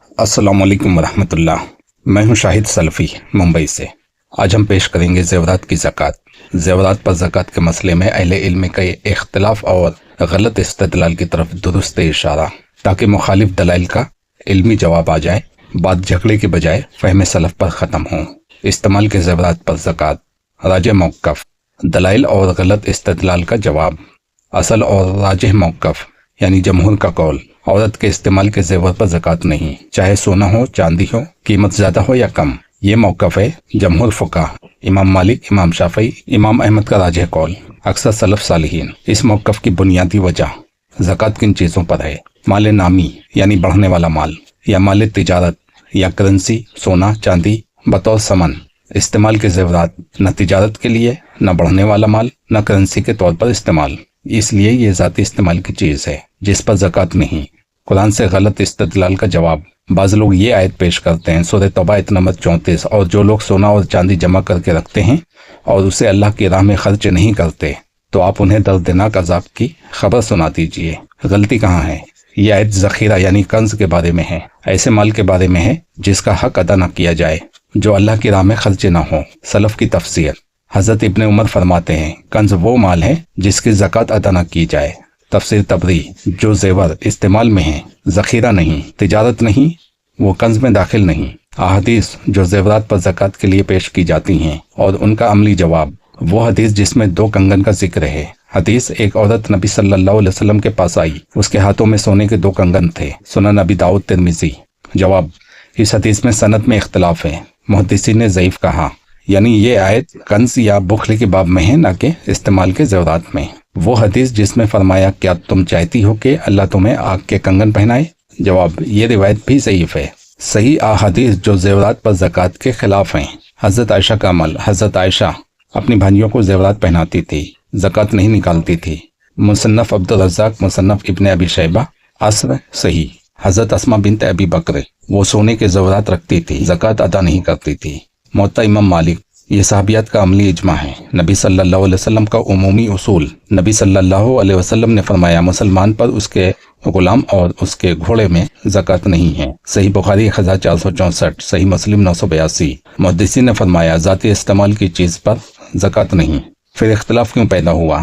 अस्सलाम वालेकुम वरहमत उल्लाह। मैं हूं शाहिद सलफ़ी मुंबई से। आज हम पेश करेंगे ज़ेवरात की ज़कात। ज़ेवरात पर ज़कात के मसले में अहले इल्म के इख्तिलाफ और गलत इस्तिदलाल की तरफ दुरुस्त इशारा, ताकि मुखालिफ दलाइल का इल्मी जवाब आ जाए, बात झगड़े के बजाय फ़हम सलफ़ पर ख़त्म हो। इस्तेमाल के ज़ेवरात पर ज़कात, राज मौक़िफ़, दलाइल और गलत इस्तिदलाल का जवाब। असल और राजिह मौक़िफ़ यानी जमहूर का कौल, औरत के इस्तेमाल के जेवर पर ज़कात नहीं, चाहे सोना हो चांदी हो, कीमत ज़्यादा हो या कम। ये मौक़िफ़ है जमहूर फ़ुक़हा, इमाम मालिक, इमाम शाफ़ई, इमाम अहमद का राजिह कौल, अक्सर सलफ़ सालिहीन। इस मौक़िफ़ की बुनियादी वजह ज़कात किन चीज़ों पर है? माल नामी यानी बढ़ने वाला माल, या माल तिजारत या करेंसी, सोना चांदी बतौर समन। इस्तेमाल के ज़ेवरात न तिजारत के लिए, न बढ़ने वाला माल, न करेंसी के तौर पर इस्तेमाल, इसलिए ये ज़ाती इस्तेमाल की चीज़ है जिस पर ज़कात नहीं। कुरान से गलत इस्तिदलाल का जवाब। बाज़ लोग ये आयत पेश करते हैं, सूरह तौबा आयत नंबर 34, और जो लोग सोना और चांदी जमा करके रखते हैं और उसे अल्लाह की राह में खर्च नहीं करते, तो आप उन्हें दर्दनाक अज़ाब की खबर सुना दीजिए। गलती कहाँ है? ये आयत ज़ख़ीरा यानी कंज के बारे में है, ऐसे माल के बारे में है जिसका हक अदा न किया जाए, जो अल्लाह की राह में खर्च न हो। सलफ़ की तफसीर। हज़रत इब्ने उमर फरमाते हैं, कंज वो माल है जिसकी ज़कात अदा न की जाए। तफसीर तबरी, जो जेवर इस्तेमाल में है, ज़ख़ीरा नहीं, तिजारत नहीं, वो कंज में दाखिल नहीं। अहादीस जो जेवरात पर ज़कात के लिए पेश की जाती हैं और उनका अमली जवाब। वो हदीस जिसमें 2 कंगन का जिक्र है। हदीस, एक औरत नबी सल्लल्लाहु अलैहि वसल्लम के पास आई, उसके हाथों में सोने के 2 कंगन थे। सुनन नबी दाऊद तिरमिज़ी। जवाब, इस हदीस में सनद में इख्तिलाफ है। मुहद्दिसीन ने ज़ईफ़ कहा, यानी ये आयत कंज या बुखल के बाब में है, न कि इस्तेमाल के ज़ेवरात में। वो हदीस जिसमें फरमाया, क्या तुम चाहती हो कि अल्लाह तुम्हें आग के कंगन पहनाए? जवाब, ये रिवायत भी ज़ईफ़ है। सही अहादीस जो ज़ेवरात पर ज़कात के खिलाफ हैं। हज़रत आयशा का अमल। हज़रत आयशा अपनी भाइयों को ज़ेवरात पहनाती थी, ज़कात नहीं निकालती थी। मुसन्नफ़ अब्दुल रज़्ज़ाक़, मुसन्नफ़ इब्ने अबी शैबा। असर सही। हज़रत अस्मा बिन्त अबी बकर, वो सोने के ज़ेवरात रखती थी, ज़कात अदा नहीं करती थी। मुअत्ता इमाम मालिक। ये सहाबियात का अमली इज्मा है। नबी सल्लल्लाहु अलैहि वसल्लम का उमूमी उसूल। नबी सल्लल्लाहु अलैहि वसल्लम ने फरमाया, मुसलमान पर उसके गुलाम और उसके घोड़े में ज़कात नहीं है। सही बुखारी 1464, सही मुस्लिम 982। मुहद्दिसीन ने फरमाया, ज़ाती इस्तेमाल की चीज़ पर ज़कात नहीं। फिर इख्तिलाफ क्यों पैदा हुआ?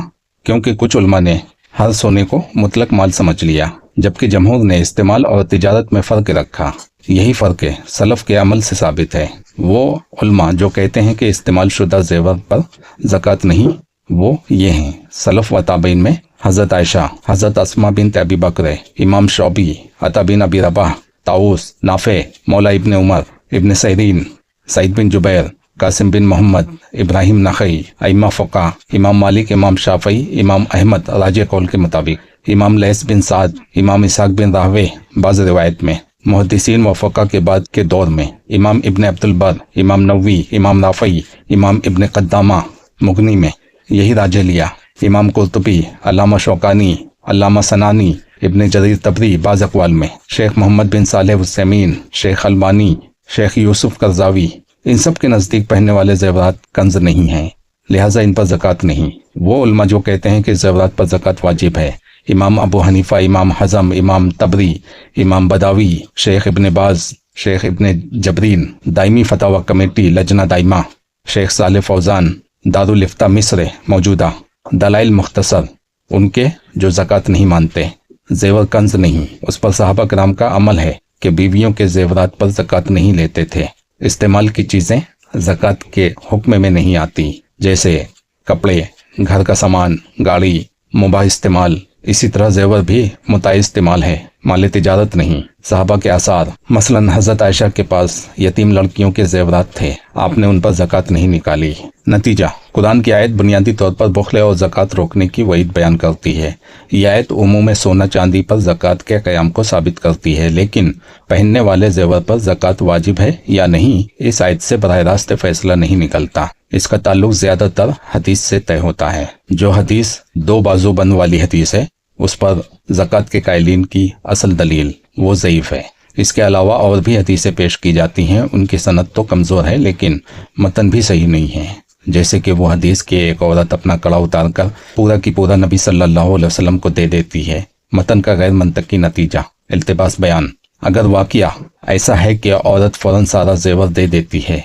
क्योंकि कुछ उलमा ने हर सोने को मुतलक माल समझ लिया, जबकि जमहूर ने इस्तेमाल और तिजारत में फ़र्क रखा। यही फ़र्क है सलफ़ के अमल से साबित है। वो उलमा जो कहते हैं कि इस्तेमाल शुदा ज़ेवर पर ज़कात नहीं, वो ये हैं सलफ़ व ताबईन में हज़रत आयशा, हज़रत अस्मा बिन्त अबी बकर, इमाम शौबी, अता बिन अबी रबाह, ताऊस, नाफ़े, मौला इब्ने उमर, इब्ने सईरीन, सईद बिन जुबैर, कासिम बिन मोहम्मद, इब्राहिम नख़ई, अइम्मा फ़ुक़हा, इमाम मालिक, इमाम शाफ़ई, इमाम अहमद राजिह कौल के मुताबिक, इमाम लैस बिन साद, इमाम इसहाक़ बिन राहवे। बाज़ रिवायत में मुहद्दिसीन व फ़ुक़हा के बाद के दौर में इमाम इब्ने अब्दुल बर, इमाम नववी, इमाम राफ़ई, इमाम इब्ने क़द्दामा मुग़नी में यही राजिह लिया। इमाम कुर्तुबी, अल्लामा शौकानी, अल्लामा सनानी, इब्ने जरीर तबरी बाज़ अक़वाल में, शेख मोहम्मद बिन सालेह उस्सैमीन, शेख अलबानी, शेख यूसुफ करज़ावी, इन सब के नज़दीक पहनने वाले ज़ेवरात कंज नहीं हैं, लिहाजा इन पर ज़कात नहीं। वो उलमा जो कहते हैं कि ज़ेवरात पर ज़कात वाजिब है, इमाम अबू हनीफा, इमाम हज़म, इमाम तबरी, इमाम बदावी, शेख इब्ने बाज, शेख इब्ने जबरीन, दाइमी फतावा कमेटी लजना दाइमा, शेख सालेह फौजान, दारुल इफ्ता मिस्र मौजूदा, दलाइल मुख्तसर, उनके जो ज़कात नहीं मानते। ज़ेवर कंज नहीं, उस पर सहाबा किराम का अमल है कि बीवियों के ज़ेवरात पर ज़कात नहीं लेते थे। इस्तेमाल की चीज़ें ज़कात के हुक्म में नहीं आती, जैसे कपड़े, घर का सामान, गाड़ी, मुबाह इस्तेमाल। इसी तरह ज़ेवर भी मुताय इस्तेमाल है, माल तिजारत नहीं। सहाबा के आसार, मसलन हज़रत आयशा के पास यतीम लड़कियों के ज़ेवरात थे, आपने उन पर ज़कात नहीं निकाली। नतीजा, कुरान की आयत बुनियादी तौर पर बुखल और ज़कात रोकने की वईद बयान करती है। यह आयत उमूम सोना चांदी पर ज़कात के क़याम को साबित करती है, लेकिन पहनने वाले ज़ेवर पर ज़कात वाजिब है या नहीं, इस आयत से बराह रास्त फैसला नहीं निकलता। इसका ताल्लुक ज़्यादातर हदीस से तय होता है। जो हदीस 2 बाजू बंद वाली हदीस है, उस पर ज़कात के कायलीन की असल दलील वो ज़ईफ़ है। इसके अलावा और भी हदीसें पेश की जाती हैं, उनकी सनद तो कमज़ोर है लेकिन मतन भी सही नहीं है। जैसे कि वो हदीस की एक औरत अपना कड़ा उतार कर पूरा की पूरा नबी सल्लल्लाहु अलैहि वसल्लम को दे देती है। मतन का गैर मंतकी नतीजा। इल्तिबास बयान, अगर वाक़िया ایسا ہے کہ عورت فوراً سارا زیور دے دیتی ہے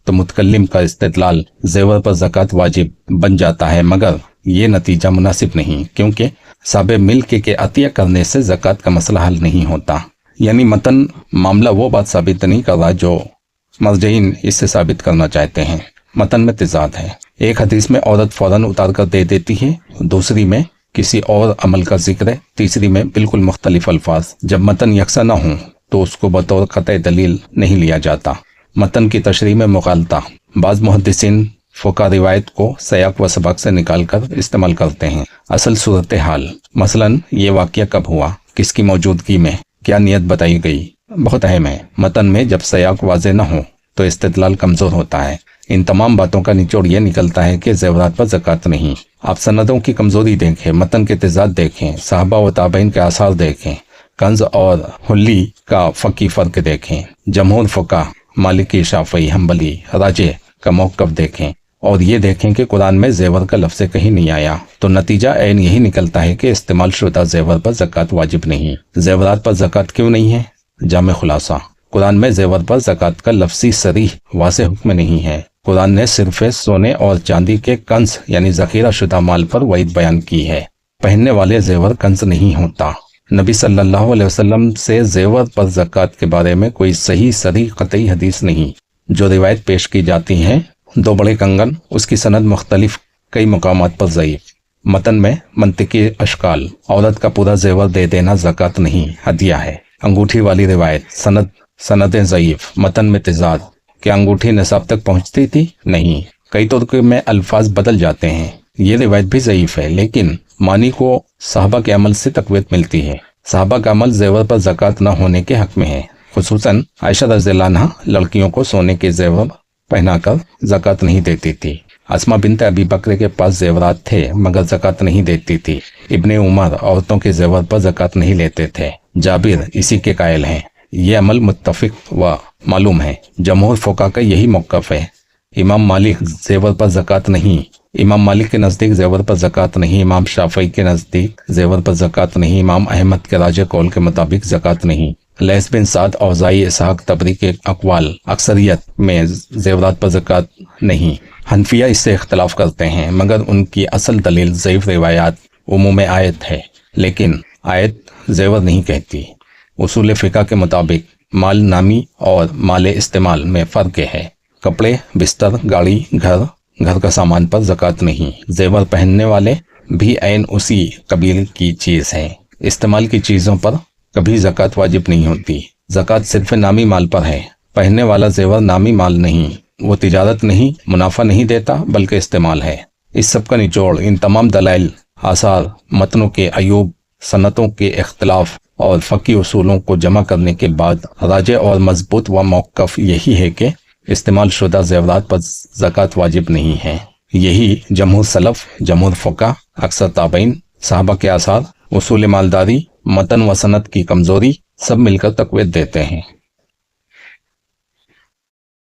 تو متکلم کا استدلال زیور پر زکوٰۃ واجب بن جاتا ہے، مگر یہ نتیجہ مناسب نہیں، کیونکہ سابع ملک کے عطیہ کرنے سے زکوٰۃ کا مسئلہ حل نہیں ہوتا۔ یعنی متن معاملہ وہ بات ثابت نہیں کر رہا جو مرجعین اس سے ثابت کرنا چاہتے ہیں۔ متن میں تضاد ہے، ایک حدیث میں عورت فوراً اتار کر دے دیتی ہے، دوسری میں کسی اور عمل کا ذکر ہے، تیسری میں بالکل مختلف الفاظ۔ جب متن یکساں نہ ہوں تو اس کو بطور قطع دلیل نہیں لیا جاتا۔ متن کی تشریح میں مغالطہ، بعض محدثین فقہ روایت کو سیاق و سباق سے نکال کر استعمال کرتے ہیں۔ اصل صورتحال، مثلاً یہ واقعہ کب ہوا، کس کی موجودگی میں، کیا نیت بتائی گئی، بہت اہم ہے۔ متن میں جب سیاق واضح نہ ہو تو استدلال کمزور ہوتا ہے۔ ان تمام باتوں کا نچوڑ یہ نکلتا ہے کہ زیورات پر زکوٰۃ نہیں۔ آپ سندوں کی کمزوری دیکھیں، متن کے تضاد دیکھیں، صحابہ و تابعین کے آثار دیکھیں، کنز اور حلی کا فقہی فرق دیکھیں، جمہور فقہ مالکی، شافعی، حنبلی، راجح کا موقف دیکھیں، اور یہ دیکھیں کہ قرآن میں زیور کا لفظ کہیں نہیں آیا، تو نتیجہ عین یہی نکلتا ہے کہ استعمال شدہ زیور پر زکوٰۃ واجب نہیں۔ زیورات پر زکوٰۃ کیوں نہیں ہے؟ جامع خلاصہ، قرآن میں زیور پر زکوٰۃ کا لفظی صریح واضح حکم نہیں ہے۔ قرآن نے صرف سونے اور چاندی کے کنز یعنی ذخیرہ شدہ مال پر وعید بیان کی ہے۔ پہننے والے زیور کنز نہیں ہوتا۔ نبی صلی اللہ علیہ وسلم سے زیور پر زکوٰۃ کے بارے میں کوئی صحیح صریح قطعی حدیث نہیں۔ جو روایت پیش کی جاتی ہیں، 2 بڑے کنگن، اس کی سند مختلف، کئی مقامات پر ضعیف۔ متن میں منطقی اشکال، عورت کا پورا زیور دے دینا زکوٰۃ نہیں، ہدیہ ہے۔ انگوٹھی والی روایت، سندیں ضعیف، متن میں تضاد، کیا انگوٹھی نصاب تک پہنچتی تھی؟ نہیں، کئی طرقے میں الفاظ بدل جاتے ہیں، یہ روایت بھی ضعیف ہے، لیکن معنی کو صحابہ کے عمل سے تقویت ملتی ہے۔ صحابہ کا عمل زیور پر زکوٰۃ نہ ہونے کے حق میں ہے، خصوصاً عائشہ رضی اللہ عنہا لڑکیوں کو سونے کے زیور پہنا کر زکوٰۃ نہیں دیتی تھی۔ اسماء بنت ابی بکر کے پاس زیورات تھے مگر زکوٰۃ نہیں دیتی تھی۔ ابن عمر عورتوں کے زیور پر زکوٰۃ نہیں لیتے تھے، جابر اسی کے قائل ہیں۔ یہ عمل متفق و معلوم ہے، جمہور فقہ کا یہی موقف ہے۔ امام مالک زیور پر زکوٰۃ نہیں، امام مالک کے نزدیک زیور پر زکوٰۃ نہیں، امام شافعی کے نزدیک زیور پر زکوٰۃ نہیں، امام احمد کے راجح قول کے مطابق زکوٰۃ نہیں۔ لیث بن سعد، اوزاعی، اسحاق، طبری کے اقوال اکثریت میں زیورات پر زکوٰۃ نہیں۔ حنفیہ اس سے اختلاف کرتے ہیں، مگر ان کی اصل دلیل ضعیف روایات عموم آیت ہے، لیکن آیت زیور نہیں کہتی۔ اصول فقہ کے مطابق مال نامی اور مال استعمال میں فرق ہے۔ کپڑے، بستر، گاڑی، گھر کا سامان پر زکوٰۃ نہیں۔ زیور پہننے والے بھی عین اسی قبیل کی چیز ہیں۔ استعمال کی چیزوں پر کبھی زکوٰۃ واجب نہیں ہوتی۔ زکوٰۃ صرف نامی مال پر ہے۔ پہننے والا زیور نامی مال نہیں، وہ تجارت نہیں، منافع نہیں دیتا، بلکہ استعمال ہے۔ اس سب کا نچوڑ ان تمام دلائل، آثار، متنوں کے عیوب، سنتوں کے اختلاف اور فقہی اصولوں کو جمع کرنے کے بعد راجح اور مضبوط و موقف یہی ہے کہ استعمال شدہ زیورات پر زکوٰۃ واجب نہیں ہے۔ یہی جمہور سلف، جمہور فقہ، اکثر تابعین، صحابہ کے آثار، اصول مالداری، متن و سند کی کمزوری سب مل کر تقویت دیتے ہیں۔